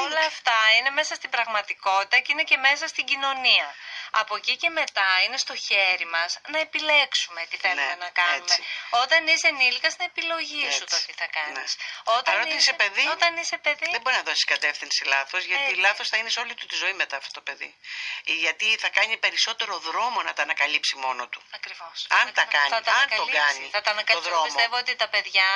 όλα αυτά είναι μέσα στην πραγματικότητα και είναι και μέσα στην κοινωνία. Από εκεί και μετά είναι στο χέρι μας να επιλέξουμε τι θέλουμε να κάνουμε. Έτσι. Όταν είσαι ενήλικας, είναι επιλογή σου το τι θα κάνεις. Όταν είσαι παιδί, δεν μπορεί να δώσεις κατεύθυνση λάθος, γιατί λάθος θα είναι σε όλη του τη ζωή μετά αυτό το παιδί. Γιατί θα κάνει περισσότερο δρόμο να τα ανακαλύψει μόνο του. Ακριβώς. Αν τα κάνει, αν το κάνει. Θα τα ανακαλύψουν. Πιστεύω ότι τα παιδιά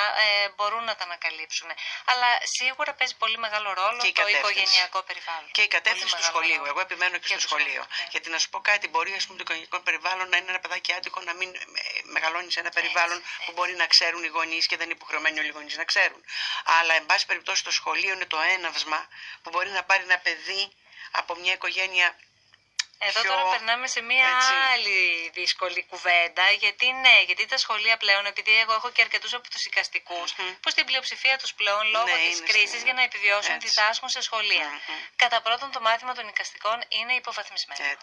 μπορούν να τα ανακαλύψουν. Αλλά σίγουρα παίζει πολύ μεγάλο ρόλο το οικογενειακό περιβάλλον. Και η κατεύθυνση του σχολείου. Εγώ επιμένω και στο σχολείο. Γιατί να σου πω κάτι, μπορεί ας πούμε, το οικογενειακό περιβάλλον να είναι ένα παιδάκι άτυχο, να μην μεγαλώνει σε ένα περιβάλλον που μπορεί να ξέρουν οι γονείς και δεν είναι υποχρεωμένοι όλοι οι γονείς να ξέρουν. Αλλά εν πάση περιπτώσει το σχολείο είναι το έναυσμα που μπορεί να πάρει ένα παιδί από μια οικογένεια. Εδώ τώρα περνάμε σε μια άλλη δύσκολη κουβέντα, γιατί τα σχολεία πλέον, επειδή εγώ έχω και αρκετούς από τους εικαστικούς, που στην πλειοψηφία τους πλέον λόγω της κρίσης για να επιβιώσουν διδάσκουν σε σχολεία. Κατά πρώτον, το μάθημα των εικαστικών είναι υποβαθμισμένο.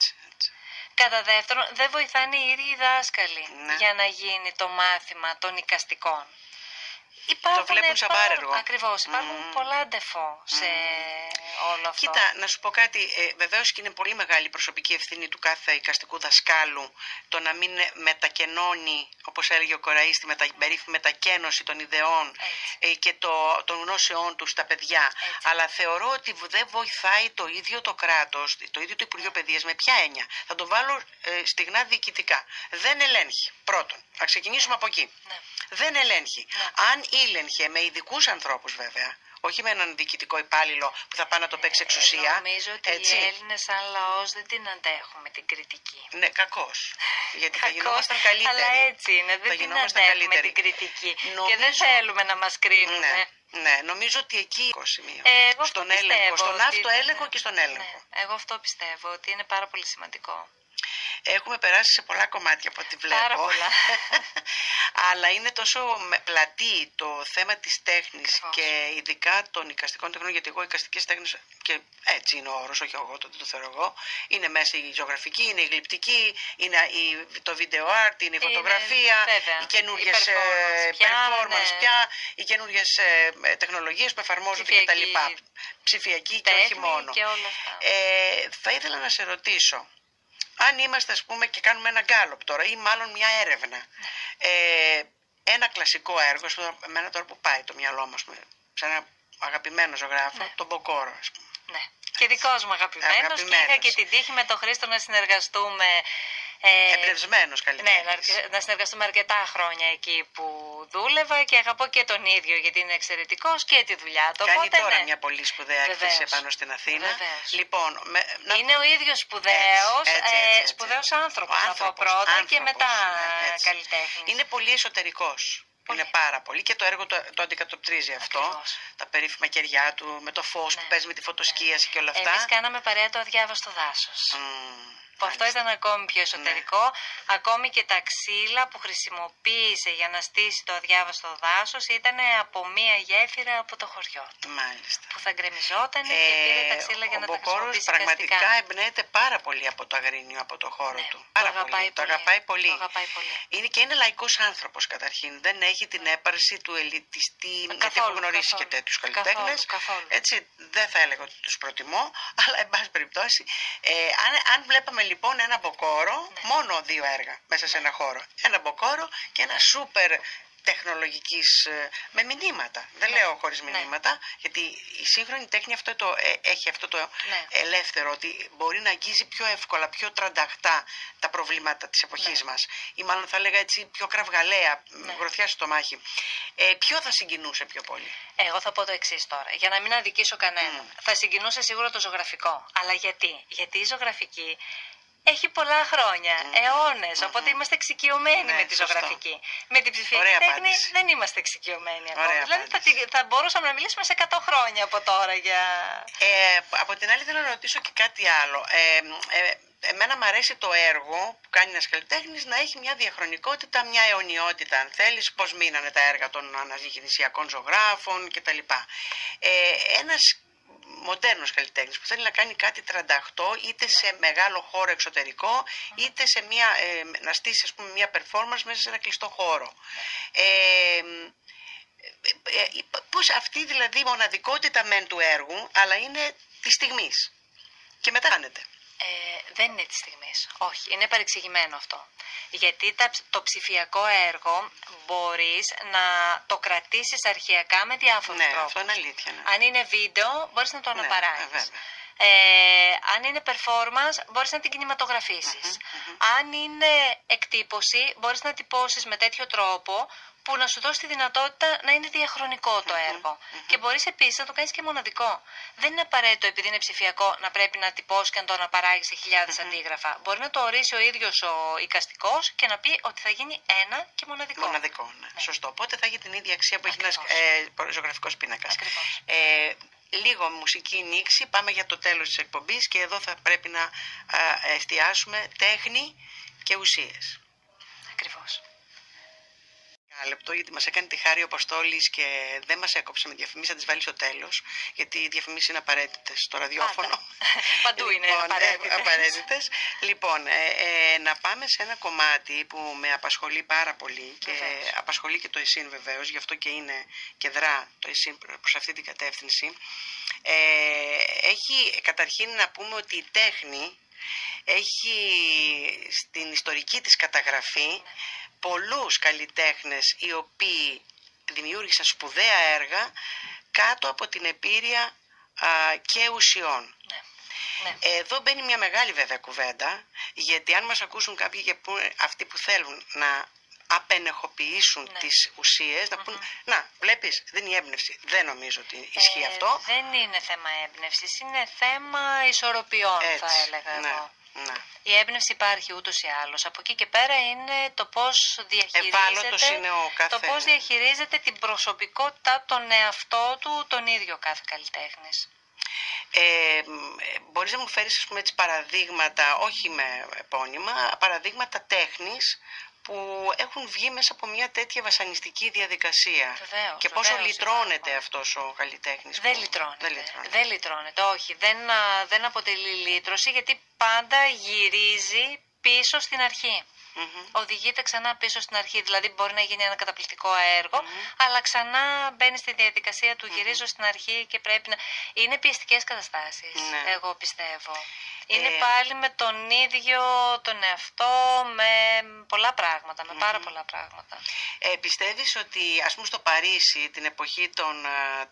Κατά δεύτερον, δεν βοηθάνε οι ίδιοι οι δάσκαλοι για να γίνει το μάθημα των εικαστικών. Το βλέπουν σαν πάρεργο. Ακριβώς. Υπάρχουν πολλά ντεφό σε όλο αυτό. Κοίτα, να σου πω κάτι. Βεβαίως και είναι πολύ μεγάλη η προσωπική ευθύνη του κάθε εικαστικού δασκάλου το να μην μετακενώνει, όπως έλεγε ο Κοραής, την περίφημη μετακένωση των ιδεών και των γνώσεών του στα παιδιά. Αλλά θεωρώ ότι δεν βοηθάει το ίδιο το κράτος, το ίδιο το Υπουργείο Παιδείας. Με ποια έννοια? Θα το βάλω στιγνά διοικητικά. Δεν ελέγχει. Πρώτον, θα ξεκινήσουμε από εκεί. Δεν ελέγχει. Αν ήλεγχε με ειδικούς ανθρώπους βέβαια, όχι με έναν διοικητικό υπάλληλο που θα πάει να το παίξει εξουσία. Νομίζω ότι οι Έλληνες σαν λαός δεν την αντέχουμε την κριτική. Ναι, κακώς. Γιατί θα γινόμασταν καλύτεροι. Αλλά έτσι είναι, δεν την αντέχουμε την κριτική. Και δεν θέλουμε να μας κρίνουν. Ναι, νομίζω ότι εκεί σημείο. Στον έλεγχο, στον αυτοέλεγχο και στον έλεγχο. Εγώ αυτό πιστεύω, ότι είναι πάρα πολύ σημαντικό. Έχουμε περάσει σε πολλά κομμάτια από ό,τι βλέπω. Πάρα πολλά. Αλλά είναι τόσο πλατή το θέμα της τέχνης και ειδικά των εικαστικών τεχνών, γιατί εγώ εικαστικές τέχνες, και έτσι είναι ο όρος, όχι εγώ, δεν το θεωρώ εγώ, είναι μέσα η ζωγραφική, είναι η γλυπτική, είναι το video art, είναι η φωτογραφία, οι καινούργιες performance πια, οι καινούργιες τεχνολογίες που εφαρμόζονται κτλ. Ψηφιακή και όχι μόνο. Και όλα αυτά. Θα ήθελα να σε ρωτήσω, αν είμαστε ας πούμε και κάνουμε ένα γκάλωπ τώρα ή μάλλον μια έρευνα, ένα κλασικό έργο, εμένα τώρα που πάει το μυαλό μας σε ένα αγαπημένο ζωγράφο, τον Μποκόρο ας πούμε. Ναι. Και δικός μου αγαπημένος, και είχα και την τύχη με τον Χρήστο να συνεργαστούμε. Εμπνευσμένος καλλιτέχνης. Ναι, να συνεργαστούμε αρκετά χρόνια εκεί που δούλευα και αγαπώ και τον ίδιο γιατί είναι εξαιρετικός και τη δουλειά του. Κάνει τώρα μια πολύ σπουδαία έκθεση επάνω στην Αθήνα. Λοιπόν, είναι ο ίδιος σπουδαίος άνθρωπος, θα πω πρώτα, και μετά καλλιτέχνης. Είναι πολύ εσωτερικός. Είναι πάρα πολύ και το έργο το αντικατοπτρίζει αυτό. Ακριβώς. Τα περίφημα κεριά του, με το φως που παίζει με τη φωτοσκίαση και όλα αυτά. Εμείς κάναμε παρέα το Αδιάβαστο Δάσος. που αυτό ήταν ακόμη πιο εσωτερικό. Ναι. Ακόμη και τα ξύλα που χρησιμοποίησε για να στήσει το αδιάβαστο δάσος ήταν από μία γέφυρα από το χωριό. Μάλιστα. Που θα γκρεμιζόταν και πήρε τα ξύλα για να τα χρησιμοποιήσει. Πραγματικά εμπνέεται πάρα πολύ από το Αγρίνιο, από το χώρο του. Πάρα πολύ. Το αγαπάει πολύ. Είναι λαϊκός άνθρωπος καταρχήν. Δεν έχει την έπαρση του ελιτιστή. Γιατί έχω γνωρίσει και τέτοιους καλλιτέχνες. Έτσι, δεν θα έλεγα ότι τους προτιμώ, αλλά εν πάση περιπτώσει. Αν βλέπαμε λοιπόν ένα μποκόρο, μόνο 2 έργα μέσα σε ένα χώρο. Ένα μποκόρο και ένα σούπερ τεχνολογικής, με μηνύματα. Δεν λέω χωρίς μηνύματα, γιατί η σύγχρονη τέχνη έχει αυτό το ελεύθερο, ότι μπορεί να αγγίζει πιο εύκολα, πιο τρανταχτά τα προβλήματα της εποχής μας. Ή μάλλον θα έλεγα έτσι πιο κραυγαλαία, γροθιά στο μάχη. Ποιο θα συγκινούσε πιο πολύ? Εγώ θα πω το εξής τώρα, για να μην αδικήσω κανέναν. Θα συγκινούσε σίγουρα το ζωγραφικό. Αλλά γιατί? Γιατί η ζωγραφική έχει πολλά χρόνια, αιώνες, οπότε είμαστε εξοικειωμένοι με τη ζωγραφική. Με την ψηφιακή τέχνη δεν είμαστε εξοικειωμένοι ακόμα. Δηλαδή θα μπορούσαμε να μιλήσουμε σε 100 χρόνια από τώρα για... Από την άλλη θέλω να ρωτήσω και κάτι άλλο. Εμένα μου αρέσει το έργο που κάνει ένας καλλιτέχνης να έχει μια διαχρονικότητα, μια αιωνιότητα αν θέλεις, πώς μείνανε τα έργα των αναζυγνησιακών ζωγράφων κτλ. Ένας μοντέρνος καλλιτέχνης που θέλει να κάνει κάτι 38 είτε σε μεγάλο χώρο εξωτερικό είτε σε να στήσει ας πούμε μια performance μέσα σε ένα κλειστό χώρο. Πώς αυτή δηλαδή η μοναδικότητα μεν του έργου αλλά είναι της στιγμής και μετά κάνετε. Δεν είναι της στιγμής, όχι, είναι παρεξηγημένο αυτό. Γιατί το ψηφιακό έργο μπορείς να το κρατήσεις αρχαιακά με διάφορους τρόπους. Αυτό είναι αλήθεια. Αν είναι βίντεο μπορείς να το αναπαράγεις. Αν είναι performance μπορείς να την κινηματογραφήσεις. Αν είναι εκτύπωση μπορείς να τυπώσεις με τέτοιο τρόπο που να σου δώσει τη δυνατότητα να είναι διαχρονικό το έργο. Και μπορείς επίσης να το κάνεις και μοναδικό. Δεν είναι απαραίτητο επειδή είναι ψηφιακό να πρέπει να τυπώσεις και να το αναπαράγεις σε χιλιάδες αντίγραφα. Μπορεί να το ορίσει ο ίδιος ο εικαστικός και να πει ότι θα γίνει ένα και μοναδικό. Μοναδικό, ναι. Σωστό. Οπότε θα έχει την ίδια αξία που έχει ένας ζωγραφικός πίνακας. Λίγο μουσική νήξη, πάμε για το τέλος της εκπομπής και εδώ θα πρέπει να εστιάσουμε τέχνη και ουσίες. Ακριβώς. Ένα λεπτό, γιατί μας έκανε τη χάρη ο Αποστόλης και δεν μας έκοψε με διαφημίσεις, θα τις βάλει στο τέλος, γιατί οι διαφημίσεις είναι απαραίτητες στο ραδιόφωνο. Παντού είναι απαραίτητες. Λοιπόν, να πάμε σε ένα κομμάτι που με απασχολεί πάρα πολύ και απασχολεί και το ΕΣΥΝ βεβαίως, γι' αυτό και είναι και δρά το ΕΣΥΝ προς αυτή την κατεύθυνση. Έχει καταρχήν να πούμε ότι η τέχνη έχει στην ιστορική της καταγραφή πολλούς καλλιτέχνες οι οποίοι δημιούργησαν σπουδαία έργα κάτω από την επίρρεια και ουσιών. Εδώ μπαίνει μια μεγάλη βέβαια κουβέντα, γιατί αν μας ακούσουν κάποιοι και αυτοί που θέλουν να απενεχοποιήσουν τις ουσίες, να πούν, να βλέπεις, δεν είναι η έμπνευση. Δεν νομίζω ότι ισχύει αυτό. Δεν είναι θέμα έμπνευσης, είναι θέμα ισορροπιών. Θα έλεγα εγώ. Η έμπνευση υπάρχει ούτως ή άλλως. Από εκεί και πέρα είναι το πώς διαχειρίζεται την προσωπικότητα, τον εαυτό του, τον ίδιο κάθε καλλιτέχνης. Μπορείς να μου φέρεις ας πούμε έτσι παραδείγματα, όχι με επώνυμα, παραδείγματα τέχνης που έχουν βγει μέσα από μια τέτοια βασανιστική διαδικασία. Βεβαίως, και πόσο λυτρώνεται αυτός ο καλλιτέχνης. Δεν λυτρώνεται, όχι. Δεν αποτελεί λύτρωση, γιατί πάντα γυρίζει πίσω στην αρχή. Οδηγείται ξανά πίσω στην αρχή, δηλαδή μπορεί να γίνει ένα καταπληκτικό έργο, αλλά ξανά μπαίνει στη διαδικασία του γυρίζω στην αρχή και πρέπει να... Είναι πιεστικές καταστάσεις, εγώ πιστεύω. Είναι πάλι με τον ίδιο τον εαυτό, με πολλά πράγματα, με πάρα πολλά πράγματα. Πιστεύεις ότι ας πούμε στο Παρίσι την εποχή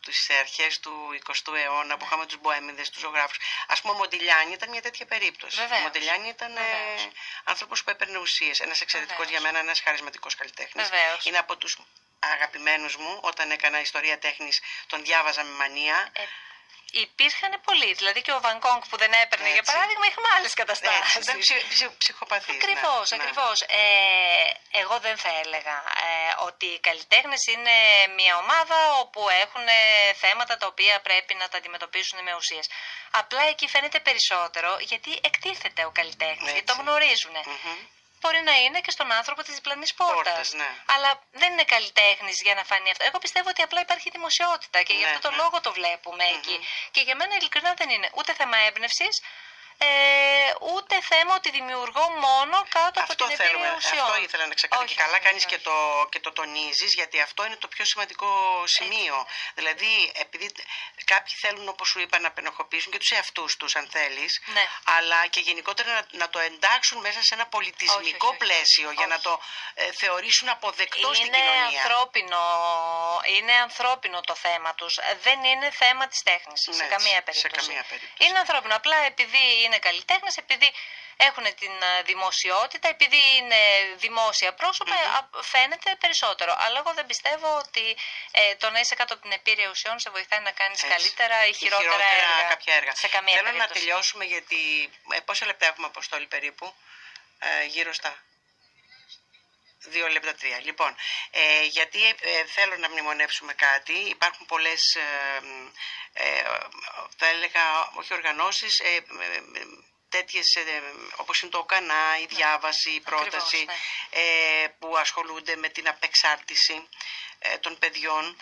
τις αρχές του 20ου αιώνα που είχαμε τους μποέμιδες, τους ζωγράφους, ας πούμε ο Μοντιλιάνι ήταν μια τέτοια περίπτωση. Βεβαίως. Ο Μοντιλιάνι ήταν άνθρωπος που έπαιρνε ουσίες, ένας εξαιρετικός για μένα, ένας χαρισματικός καλλιτέχνης. Βεβαίως. Είναι από τους αγαπημένους μου, όταν έκανα ιστορία τέχνης τον διάβαζα με μανία. Υπήρχαν πολλοί. Δηλαδή και ο Βανκόγκ που δεν έπαιρνε, για παράδειγμα, είχαμε άλλες καταστάσεις. Ήταν ψυχοπαθής. Ακριβώς, ναι. ακριβώς. Εγώ δεν θα έλεγα ότι οι καλλιτέχνες είναι μια ομάδα όπου έχουν θέματα τα οποία πρέπει να τα αντιμετωπίσουν με ουσίες. Απλά εκεί φαίνεται περισσότερο γιατί εκτίθεται ο καλλιτέχνης, γιατί το γνωρίζουν. Μπορεί να είναι και στον άνθρωπο της διπλανής πόρτας. Ναι. Αλλά δεν είναι καλλιτέχνης για να φανεί αυτό. Εγώ πιστεύω ότι απλά υπάρχει δημοσιότητα και γι' αυτό το λόγο το βλέπουμε εκεί. Και για μένα ειλικρινά δεν είναι ούτε θέμα έμπνευσης, ούτε θέμα ότι δημιουργώ μόνο κάτω από την επίρρεια ουσιών. Αυτό ήθελα να ξεκαθαρίσω. Και καλά κάνεις και το τονίζεις, γιατί αυτό είναι το πιο σημαντικό σημείο. Δηλαδή, επειδή κάποιοι θέλουν, όπως σου είπα, να πενοχοποιήσουν και τους εαυτούς τους, αν θέλεις, αλλά και γενικότερα να το εντάξουν μέσα σε ένα πολιτισμικό πλαίσιο, για να το θεωρήσουν αποδεκτό στην κοινωνία. Είναι ανθρώπινο το θέμα τους. Δεν είναι θέμα της τέχνης, σε καμία περίπτωση. Είναι ανθρώπινο. Απλά επειδή είναι καλλιτέχνες, επειδή έχουν την δημοσιότητα, επειδή είναι δημόσια πρόσωπα, φαίνεται περισσότερο. Αλλά εγώ δεν πιστεύω ότι το να είσαι κάτω από την επίρρεια ουσιών σε βοηθάει να κάνεις καλύτερα ή χειρότερα έργα. Κάποια έργα. Σε καμία Θέλω περίπτωση. να τελειώσουμε, γιατί πόσα λεπτά έχουμε, Αποστόλη, περίπου? Γύρω στα 2 λεπτά 3. Λοιπόν, γιατί θέλω να μνημονεύσουμε κάτι. Υπάρχουν πολλές, θα έλεγα, όχι οργανώσεις, τέτοιες όπως είναι το ΟΚΑΝΑ, η διάβαση, η πρόταση, που ασχολούνται με την απεξάρτηση των παιδιών.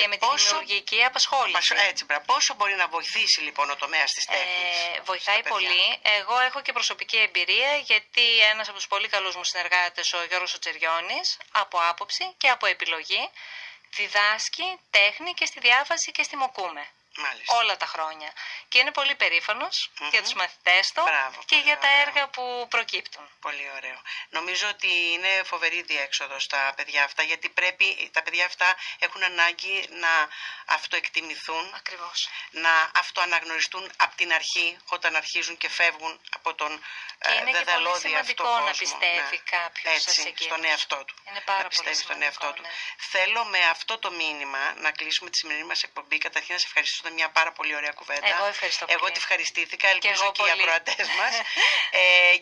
Και με την δημιουργική απασχόληση. Έτσι, πόσο μπορεί να βοηθήσει λοιπόν ο τομέας της τέχνης? Βοηθάει πολύ. Εγώ έχω και προσωπική εμπειρία, γιατί ένας από τους πολύ καλούς μου συνεργάτες, ο Γιώργος Τσεριώνης, από άποψη και από επιλογή, διδάσκει τέχνη και στη διάβαση και στη Μοκούμε. Μάλιστα. Όλα τα χρόνια. Και είναι πολύ περήφανος για τους μαθητές του και για τα έργα που προκύπτουν. Πολύ ωραίο. Νομίζω ότι είναι φοβερή διέξοδο στα παιδιά αυτά, γιατί πρέπει τα παιδιά αυτά έχουν ανάγκη να αυτοεκτιμηθούν, Ακριβώς, να αυτοαναγνωριστούν από την αρχή, όταν αρχίζουν και φεύγουν από τον δεδαλώδη αυτό κόσμο. Να πιστεύει κάποιος στον εαυτό του. Είναι πάρα να πιστεύει πολύ στον εαυτό του. Θέλω με αυτό το μήνυμα να κλείσουμε τη σημερινή μας εκπομπή. Καταρχήν να σε ευχαριστήσω, ήταν μια πάρα πολύ ωραία κουβέντα. Εγώ ευχαριστώ πολύ. Εγώ τη ευχαριστήθηκα, ελπίζω και οι ακροατές μας.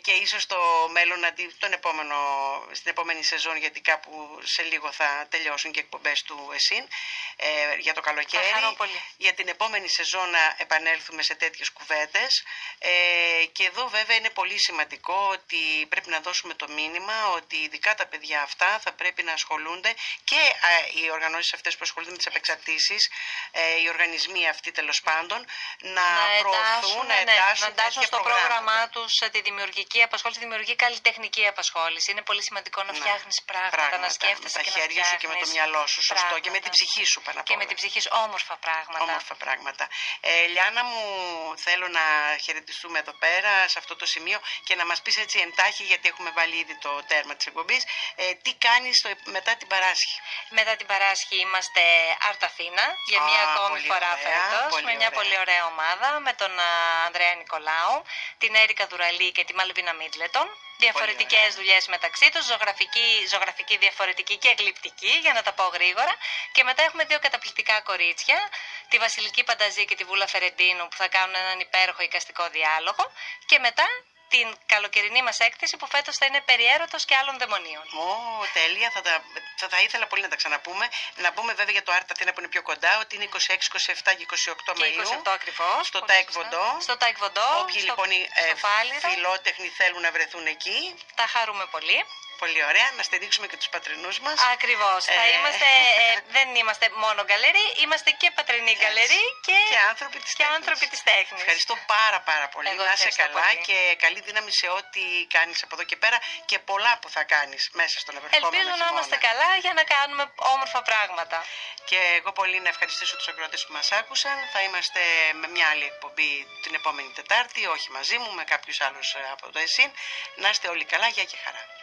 Και ίσως στο μέλλον, στην επόμενη σεζόν, γιατί κάπου σε λίγο θα τελειώσουν και εκπομπές του ΕΣΥΝ για το καλοκαίρι. Για την επόμενη σεζόν να επανέλθουμε σε τέτοιες κουβέντες. Και εδώ βέβαια είναι πολύ σημαντικό ότι πρέπει να δώσουμε το μήνυμα ότι ειδικά τα παιδιά αυτά θα πρέπει να ασχολούνται, και οι οργανώσεις αυτές που ασχολούνται με τις απεξαρτήσεις, οι οργανισμοί αυτοί τέλος πάντων, να προωθούν, να εντάσσουν στο πρόγραμμά τους τη δημιουργική απασχόληση, τη δημιουργική καλλιτεχνική απασχόληση. Είναι πολύ σημαντικό να φτιάχνεις πράγματα, να σκέφτεσαι με τα χέρια σου και με το μυαλό σου, σωστό, και με την ψυχή σου πάνω απ' όλα. Και με την ψυχή σου, όμορφα πράγματα. Λιάννα μου, θέλω να χαιρετιστούμε εδώ πέρα, σε αυτό το σημείο, και να μας πεις έτσι εντάχει, γιατί έχουμε βάλει ήδη το τέρμα της εκπομπής, τι κάνεις μετά την Παράσχη? Μετά την Παράσχη είμαστε Art Athena για μία ακόμη φορά φέτος, με μια πολύ ωραία ομάδα, με τον Ανδρέα Νικολάου, την Έρικα Δουραλή και τη Μαλβίνα Μίτλετον. Διαφορετικές δουλειές μεταξύ τους, ζωγραφική διαφορετική και εκλειπτική, για να τα πω γρήγορα. Και μετά έχουμε δύο καταπληκτικά κορίτσια, τη Βασιλική Πανταζή και τη Βούλα Φερεντίνου, που θα κάνουν έναν υπέροχο εικαστικό διάλογο. Και μετά την καλοκαιρινή μας έκθεση, που φέτος θα είναι περί έρωτος και άλλων δαιμονίων. Τέλεια, θα ήθελα πολύ να τα ξαναπούμε. Να πούμε βέβαια για το Art Athena που είναι πιο κοντά, ότι είναι 26, 27 και 28 Μαΐου. 28 ακριβώς. Στο Taekwondo. Στο Taekwondo. Όποιοι λοιπόν οι φιλότεχνοι θέλουν να βρεθούν εκεί, τα χαρούμε πολύ. Πολύ ωραία, να στηρίξουμε και τους πατρινούς μας. Ακριβώς. Δεν είμαστε μόνο γκαλερί, είμαστε και πατρινή γκαλερί και άνθρωποι της τέχνης. Ευχαριστώ πάρα πολύ. Να είσαι καλά και καλή δύναμη σε ό,τι κάνεις από εδώ και πέρα, και πολλά που θα κάνεις μέσα στον επερχόμενο χειμώνα. Ελπίζω να είμαστε καλά για να κάνουμε όμορφα πράγματα. Και εγώ πολύ να ευχαριστήσω τους ακροατές που μας άκουσαν. Θα είμαστε με μια άλλη εκπομπή την επόμενη Τετάρτη, όχι μαζί μου, με κάποιους άλλους από το ΕΣΥΝ. Να είστε όλοι καλά, γεια και χαρά.